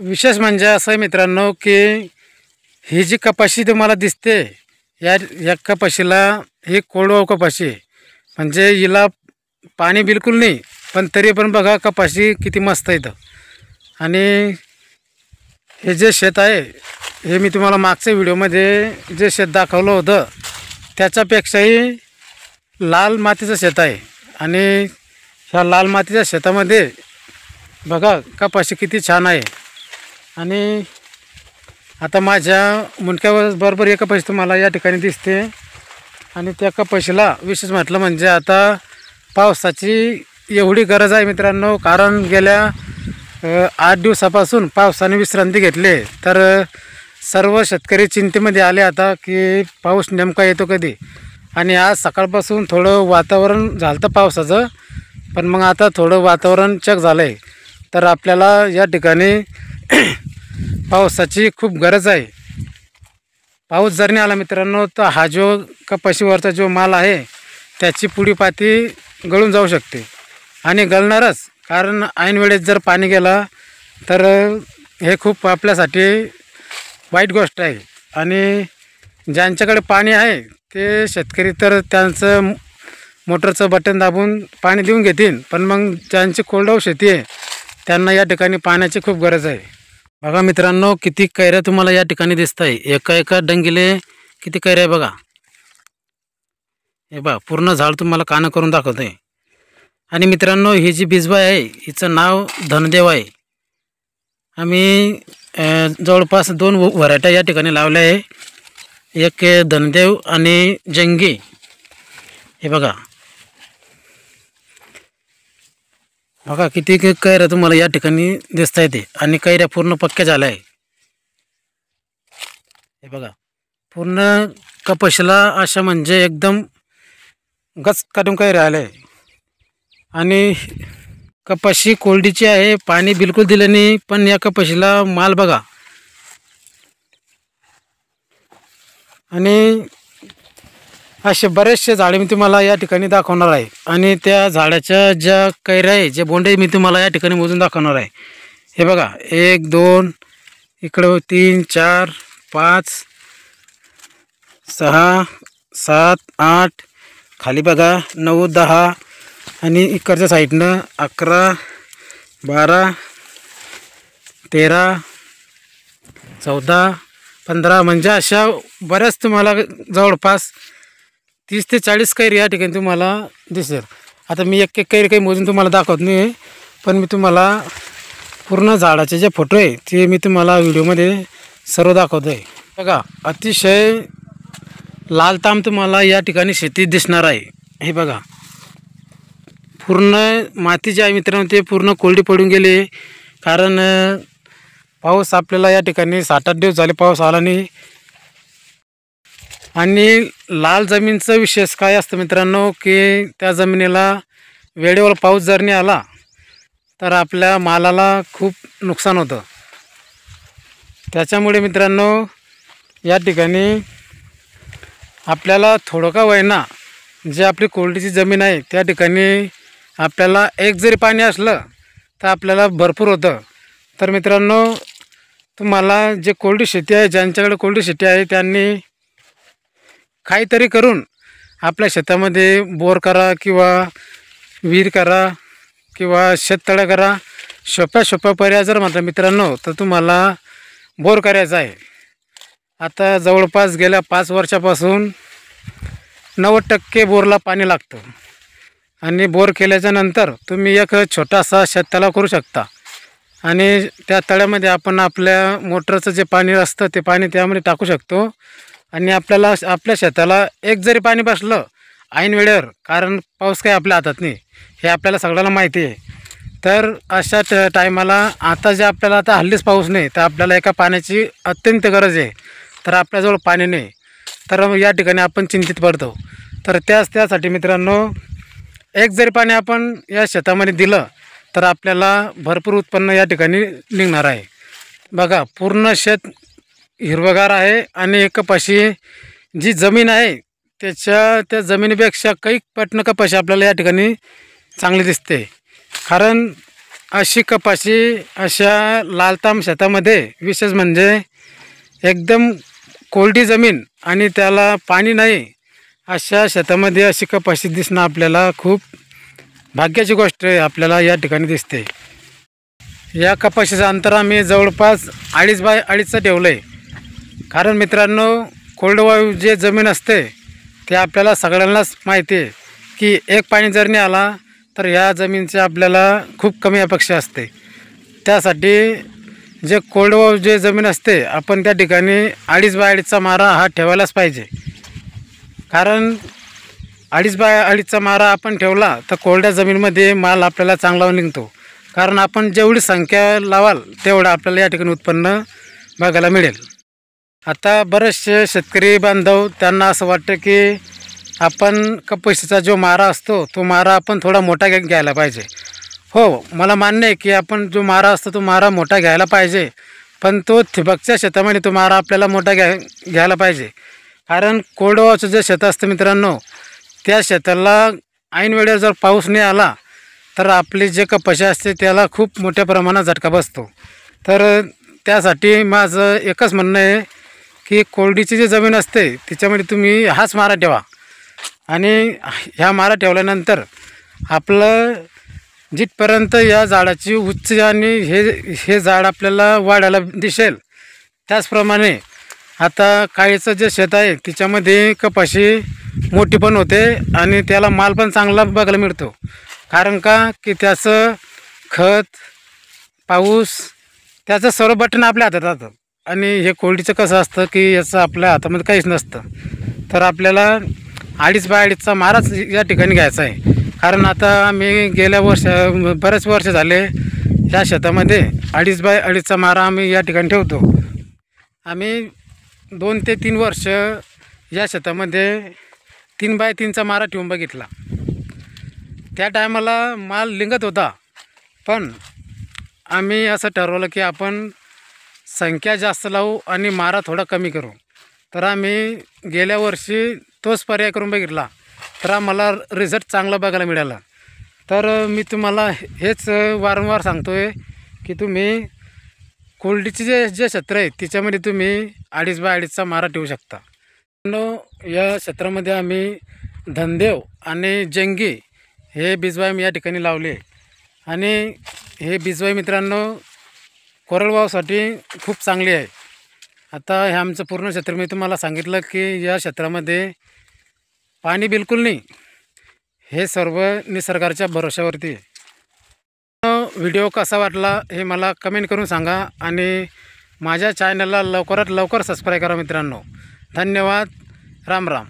विशेष म्हणजे असं आहे मित्रांनो की ही जी कपाशी तुम्हाला दिसते या कपाशीला ही कोरडवाहू कपाशी आहे. म्हणजे हिला पाणी बिलकुल नाही, पण तरी पण बघा कपाशी किती मस्त आहे. आणि हे जे शेत आहे हे मी तुम्हाला मागच्या व्हिडिओमध्ये जे शेत दाखवलं होतं त्याच्यापेक्षाही लाल मातीचं शेत आहे. आणि ह्या लाल मातीच्या शेतामध्ये बघा कपाशी किती छान आहे. आणि आता माझ्या मुंडक्यावर बरोबर एक कपाशी तुम्हाला या ठिकाणी दिसते. आणि त्या कपाशीला विशेष म्हटलं म्हणजे आता पावसाची एवढी गरज आहे मित्रांनो, कारण गेल्या 8 दिवसापासून पावसाने विश्रांती घेतली. तर सर्व शेतकरी चिंतेमध्ये आले आता की पाऊस नेमका येतो कधी. आणि आज सकाळपासून थोडं वातावरण झालं तर पावसाचं, पण मग आता थोडं वातावरण चेक झालं आहे. तर आपल्याला या ठिकाणी पावसाची खूप गरज आहे. पाऊस जर नाही आला मित्रांनो तर हा जो कपाशीवरचा जो माल आहे त्याची पुढी पाती गळून जाऊ शकते. आणि गळणारच, कारण ऐन वेळेस जर पाणी गेला तर हे खूप आपल्यासाठी वाईट गोष्ट आहे. आणि ज्यांच्याकडे पाणी आहे ते शेतकरी तर त्यांचं मोटरचं बटन दाबून पाणी देऊन घेतील, पण मग ज्यांची कोरडवाहू शेती आहे त्यांना या ठिकाणी पाण्याची खूप गरज आहे. बघा मित्रांनो किती कैऱ्या तुम्हाला या ठिकाणी दिसत आहे. एका एका डंगीले किती कैऱ्या आहे बघा. हे बघा पूर्ण झाड तुम्हाला कानं करून दाखवतं आहे. आणि मित्रांनो ही जी बिजबाई आहे हिचं नाव धनदेव आहे. आम्ही जवळपास 2 व्हरायट्या या ठिकाणी लावल्या आहे. एक धनदेव आणि जंगी. हे बघा बघा किती कैऱ्या तुम्हाला या ठिकाणी दिसता येते. आणि कैऱ्या पूर्ण पक्क्या झाल्या आहे. हे बघा पूर्ण कपाशीला अशा म्हणजे एकदम गच काढून कैऱ्या आल्या आहे. आणि कपाशी कोरडीची आहे, पाणी बिलकुल दिलं नाही, पण या कपाशीला माल बघा. आणि असे बरेचसे झाडे मी तुम्हाला या ठिकाणी दाखवणार आहे. आणि त्या झाडाच्या ज्या कैऱ्या आहे, जे बोंडे मी तुम्हाला या ठिकाणी मोजून दाखवणार आहे. हे बघा 1 2 इकडं 3 4 5 6 7 8 खाली बघा 9 10 आणि इकडच्या साईडनं 11 12 13 14 15 म्हणजे अशा बऱ्याच तुम्हाला जवळपास 30 ते 40 कैरी या ठिकाणी तुम्हाला दिसेल. आता मी एक कैरी काही मोजून तुम्हाला दाखवत नाही, पण मी तुम्हाला पूर्ण झाडाचे जे फोटो आहे ते मी तुम्हाला व्हिडिओमध्ये सर्व दाखवतो आहे. बघा अतिशय लालताम तुम्हाला या ठिकाणी शेती दिसणार आहे. हे बघा पूर्ण माती जी आहे मित्रांनो ते पूर्ण कोरडी पडून गेली, कारण पाऊस आपल्याला या ठिकाणी 7-8 दिवस झाले पाऊस आला नाही. आणि लाल जमीनचं विशेष काय असतं मित्रांनो की त्या जमिनीला वेळेवर पाऊस जर नाही आला तर आपल्या मालाला खूप नुकसान होतं. त्याच्यामुळे मित्रांनो या ठिकाणी आपल्याला थोडं का होईना जे आपली कोरडीची जमीन आहे त्या ठिकाणी आपल्याला एक जरी पाणी असलं तर आपल्याला भरपूर होतं. तर मित्रांनो तुम्हाला जे कोरडी शेती आहे, ज्यांच्याकडे कोरडी शेती आहे त्यांनी काहीतरी करून आपल्या शेतामध्ये बोर करा किंवा विहीर करा किंवा शेततळं करा. सोप्या पर्याय जर म्हटलं मित्रांनो तर तुम्हाला बोर करायचा आहे. आता जवळपास गेल्या 5 वर्षापासून 90% बोरला पाणी लागतं. आणि बोर केल्याच्या नंतर तुम्ही एक छोटासा शेततळा करू शकता. आणि त्या तळ्यामध्ये आपण आपल्या मोटरचं जे पाणी असतं ते पाणी त्यामध्ये टाकू शकतो. आणि आपल्याला आपल्या शेताला एक जरी पाणी बसलं ऐन वेळेवर, कारण पाऊस काही आपल्या हातात नाही हे आपल्याला सगळ्याला माहिती आहे. तर अशा टायमाला आता जे आपल्याला आता हल्लीच पाऊस नाही तर आपल्याला एका पाण्याची अत्यंत गरज आहे. तर आपल्याजवळ पाणी नाही तर या ठिकाणी आपण चिंतित पडतो. तर त्यासाठी मित्रांनो एक जरी पाणी आपण या शेतामध्ये दिलं तर आपल्याला भरपूर उत्पन्न या ठिकाणी निघणार आहे. बघा पूर्ण शेत हिरवगार आहे. आणि कपाशी जी जमीन आहे त्या जमिनीपेक्षा काही पटनं कपाशी आपल्याला या ठिकाणी चांगली दिसते. कारण अशी कपाशी अशा लालताम शेतामध्ये विशेष म्हणजे एकदम कोरडी जमीन आणि त्याला पाणी नाही अशा शेतामध्ये अशी कपाशी दिसणं आपल्याला खूप भाग्याची गोष्ट आहे आपल्याला या ठिकाणी दिसते। या कपाशीचं अंतर आम्ही जवळपास 2.5 बाय 2.5चं ठेवलं आहे। कारण मित्रांनो, कोरडवाहू जे जमीन असते ते आपल्याला सगळ्यांनाच माहिती आहे की एक पाणी जर नाही आला तर ह्या जमीनची आपल्याला खूप कमी अपेक्षा असते। त्यासाठी जे कोरडवाहू जे जमीन असते आपण त्या ठिकाणी 2.5 बाय 2.5चा मारा हा ठेवायलाच पाहिजे। कारण 2.5 बाय 2.5चा मारा आपण ठेवला तर कोरड्या जमीनमध्ये माल आपल्याला चांगला निघतो। कारण आपण जेवढी संख्या लावाल तेवढं आपल्याला या ठिकाणी उत्पन्न बघायला मिळेल। आता बरेचसे शेतकरी बांधव त्यांना असं वाटतं की आपण कपाशीचा जो मारा असतो तो मारा आपण थोडा मोठा घ्यायला पाहिजे। हो, मला मान्य आहे की आपण जो मारा असतो तो मारा मोठा घ्यायला पाहिजे, पण तो ठिबकच्या शेतामध्ये तो मारा आपल्याला मोठा घ्यायला पाहिजे। कारण कोरडवाहूचं जे शेत असतं मित्रांनो, त्या शेताला ऐन वेळेवर जर पाऊस नाही आला तर आपली जे कपाशी असते त्याला खूप मोठ्या प्रमाणात झटका बसतो। तर त्यासाठी माझं एकच म्हणणं आहे की कोरडीची जी जमीन असते तिच्यामध्ये तुम्ही हाच मारा ठेवा आणि ह्या मारा ठेवल्यानंतर आपलं जिथपर्यंत या झाडाची उंची आणि हे झाड आपल्याला वाढायला दिसेल त्याचप्रमाणे आता काळीचं जे शेत आहे तिच्यामध्ये कपाशी मोठी पण होते आणि त्याला माल पण चांगला बघायला मिळतो। कारण का की त्याचं खत, पाऊस, त्याचं सर्व बटन आपल्या हातात राहतं आणि हे कोरडीचं कसं असतं की याचं आपल्या हातामध्ये काहीच नसतं। तर आपल्याला 2.5 बाय 2.5चा माराच या ठिकाणी घ्यायचा आहे। कारण आता आम्ही गेल्या बरेच वर्ष झाले या शेतामध्ये 2.5 बाय 2.5चा मारा आम्ही या ठिकाणी ठेवतो। आम्ही 2 ते 3 वर्ष या शेतामध्ये 3 बाय 3चा मारा ठेवून बघितला। त्या टायमाला माल लिंगत होता, पण आम्ही असं ठरवलं की आपण संख्या जास्त लावू आणि मारा थोडा कमी करू। तर आम्ही गेल्या वर्षी तोच पर्याय करून बघितला, तर आम्हाला रिझल्ट चांगला बघायला मिळाला। तर मी तुम्हाला हेच वारंवार सांगतो आहे की तुम्ही कोरडीचे जे क्षेत्र आहे तिच्यामध्ये तुम्ही 2.5 बाय 2.5चा मारा ठेवू शकता। या क्षेत्रामध्ये आम्ही धनदेव आणि जंगी हे बिजवाई मी या ठिकाणी लावले आणि हे बिजवाई मित्रांनो कोरडवाहूसाठी खूप चांगली आहे। आता हे आमचं पूर्ण क्षेत्र मी तुम्हाला सांगितलं की या क्षेत्रामध्ये पाणी बिलकुल नाही, हे सर्व निसर्गाच्या भरोश्यावरती आहे। व्हिडिओ कसा वाटला हे मला कमेंट करून सांगा आणि माझ्या चॅनलला लवकरात लवकर सबस्क्राईब करा मित्रांनो। धन्यवाद। राम राम।